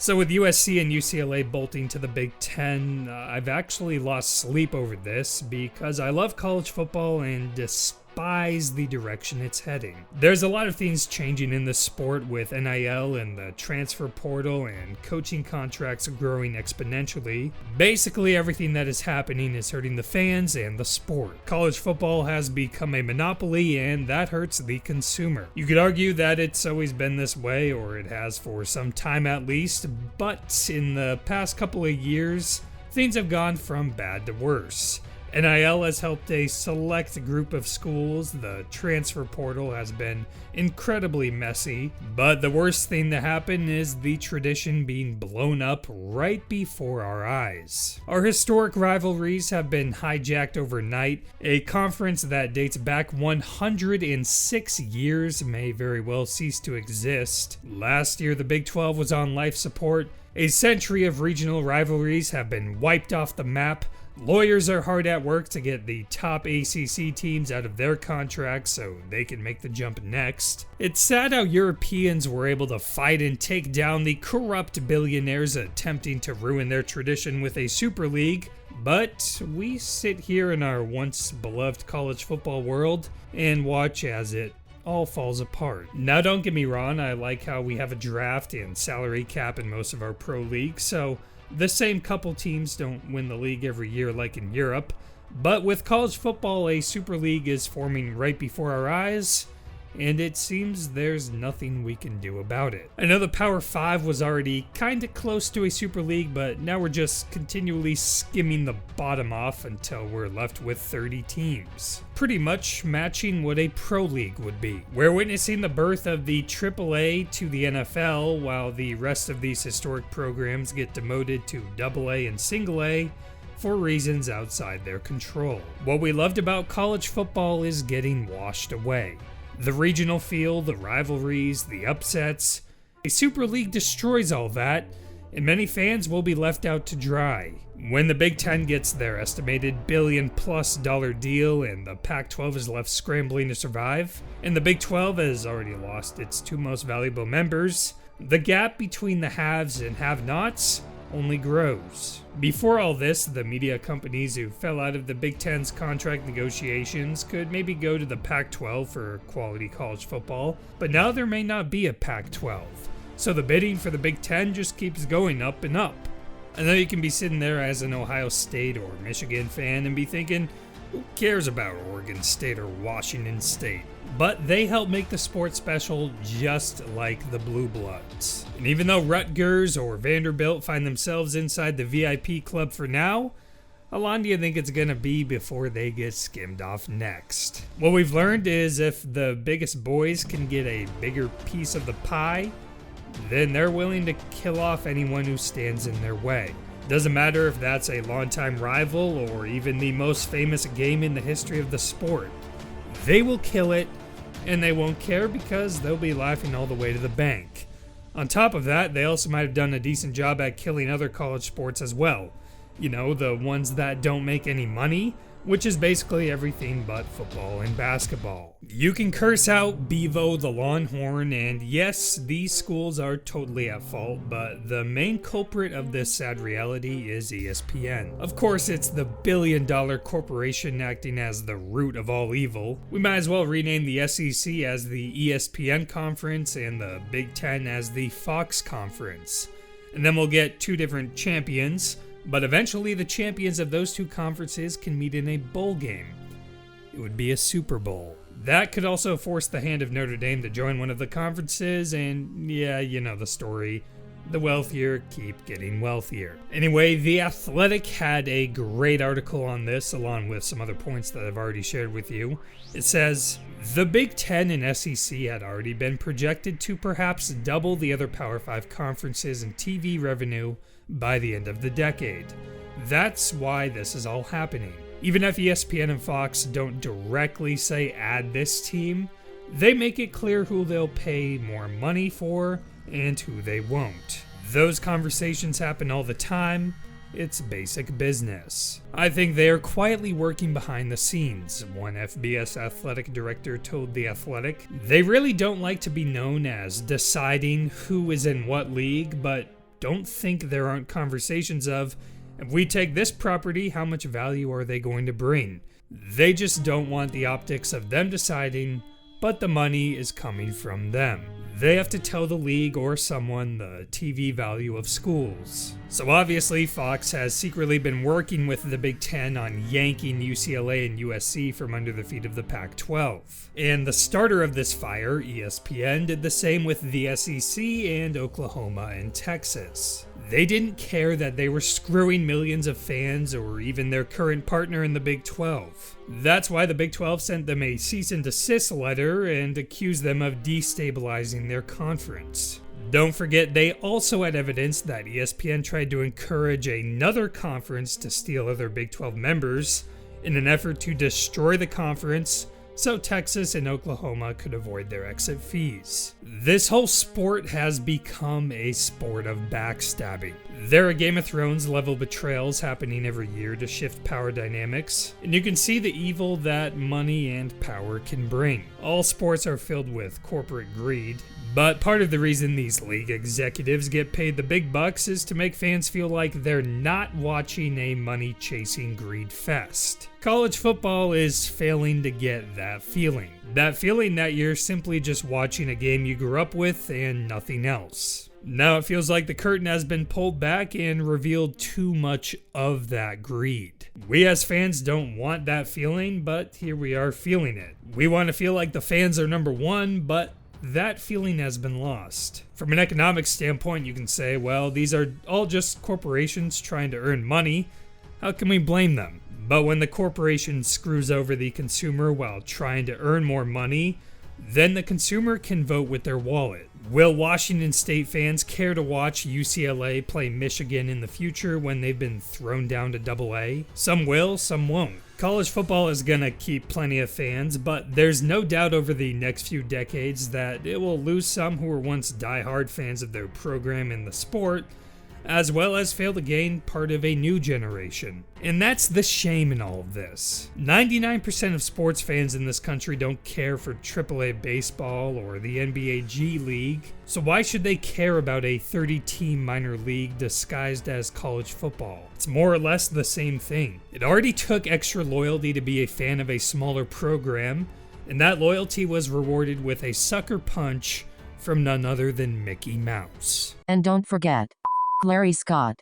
So with USC and UCLA bolting to the Big Ten, I've actually lost sleep over this because I love college football and despise the direction it's heading. There's a lot of things changing in the sport with NIL and the transfer portal and coaching contracts growing exponentially. Basically everything that is happening is hurting the fans and the sport. College football has become a monopoly and that hurts the consumer. You could argue that it's always been this way, or it has for some time at least, but in the past couple of years, things have gone from bad to worse. NIL has helped a select group of schools, the transfer portal has been incredibly messy, but the worst thing to happen is the tradition being blown up right before our eyes. Our historic rivalries have been hijacked overnight. A conference that dates back 106 years may very well cease to exist. Last year, the Big 12 was on life support. A century of regional rivalries have been wiped off the map. Lawyers are hard at work to get the top ACC teams out of their contracts so they can make the jump next. It's sad how Europeans were able to fight and take down the corrupt billionaires attempting to ruin their tradition with a Super League, but we sit here in our once beloved college football world and watch as it all falls apart. Now don't get me wrong, I like how we have a draft and salary cap in most of our pro leagues, so the same couple teams don't win the league every year like in Europe, but with college football, a Super League is forming right before our eyes, and it seems there's nothing we can do about it. I know the Power 5 was already kinda close to a Super League, but now we're just continually skimming the bottom off until we're left with 30 teams. Pretty much matching what a Pro League would be. We're witnessing the birth of the AAA to the NFL, while the rest of these historic programs get demoted to AA and Single A for reasons outside their control. What we loved about college football is getting washed away. The regional feel, the rivalries, the upsets. A Super League destroys all that, and many fans will be left out to dry. When the Big Ten gets their estimated billion-plus dollar deal and the Pac-12 is left scrambling to survive, and the Big 12 has already lost its two most valuable members, the gap between the haves and have-nots only grows. Before all this, the media companies who fell out of the Big Ten's contract negotiations could maybe go to the Pac-12 for quality college football, but now there may not be a Pac-12. So the bidding for the Big Ten just keeps going up and up. I know you can be sitting there as an Ohio State or Michigan fan and be thinking, who cares about Oregon State or Washington State? But they help make the sport special just like the Blue Bloods. And even though Rutgers or Vanderbilt find themselves inside the VIP club for now, how long do you think it's going to be before they get skimmed off next? What we've learned is if the biggest boys can get a bigger piece of the pie, then they're willing to kill off anyone who stands in their way. Doesn't matter if that's a longtime rival or even the most famous game in the history of the sport. They will kill it, and they won't care because they'll be laughing all the way to the bank. On top of that, they also might have done a decent job at killing other college sports as well. You know, the ones that don't make any money, which is basically everything but football and basketball. You can curse out Bevo the Longhorn, and yes, these schools are totally at fault, but the main culprit of this sad reality is ESPN. Of course, it's the billion-dollar corporation acting as the root of all evil. We might as well rename the SEC as the ESPN Conference and the Big Ten as the Fox Conference. And then we'll get two different champions, but eventually the champions of those two conferences can meet in a bowl game. It would be a Super Bowl. That could also force the hand of Notre Dame to join one of the conferences, and yeah, you know the story. The wealthier keep getting wealthier. Anyway, The Athletic had a great article on this, along with some other points that I've already shared with you. It says, the Big Ten and SEC had already been projected to perhaps double the other Power 5 conferences in TV revenue by the end of the decade. That's why this is all happening. Even if ESPN and Fox don't directly say add this team, they make it clear who they'll pay more money for and who they won't. Those conversations happen all the time. It's basic business. I think they are quietly working behind the scenes, one FBS athletic director told The Athletic. They really don't like to be known as deciding who is in what league, but don't think there aren't conversations of, if we take this property, how much value are they going to bring? They just don't want the optics of them deciding, but the money is coming from them. They have to tell the league or someone the TV value of schools. So obviously Fox has secretly been working with the Big Ten on yanking UCLA and USC from under the feet of the Pac-12. And the starter of this fire, ESPN, did the same with the SEC and Oklahoma and Texas. They didn't care that they were screwing millions of fans or even their current partner in the Big 12. That's why the Big 12 sent them a cease and desist letter and accused them of destabilizing their conference. Don't forget, they also had evidence that ESPN tried to encourage another conference to steal other Big 12 members in an effort to destroy the conference so Texas and Oklahoma could avoid their exit fees. This whole sport has become a sport of backstabbing. There are Game of Thrones level betrayals happening every year to shift power dynamics, and you can see the evil that money and power can bring. All sports are filled with corporate greed, but part of the reason these league executives get paid the big bucks is to make fans feel like they're not watching a money-chasing greed fest. College football is failing to get that feeling. That feeling that you're simply just watching a game you grew up with and nothing else. Now it feels like the curtain has been pulled back and revealed too much of that greed. We as fans don't want that feeling, but here we are feeling it. We want to feel like the fans are number one, but that feeling has been lost. From an economic standpoint, you can say, well, these are all just corporations trying to earn money. How can we blame them? But when the corporation screws over the consumer while trying to earn more money, then the consumer can vote with their wallet. Will Washington State fans care to watch UCLA play Michigan in the future when they've been thrown down to AA? Some will, some won't. College football is gonna keep plenty of fans, but there's no doubt over the next few decades that it will lose some who were once die-hard fans of their program in the sport, as well as fail to gain part of a new generation. And that's the shame in all of this. 99% of sports fans in this country don't care for AAA baseball or the NBA G League, so why should they care about a 30-team minor league disguised as college football? It's more or less the same thing. It already took extra loyalty to be a fan of a smaller program, and that loyalty was rewarded with a sucker punch from none other than Mickey Mouse. And don't forget Larry Scott.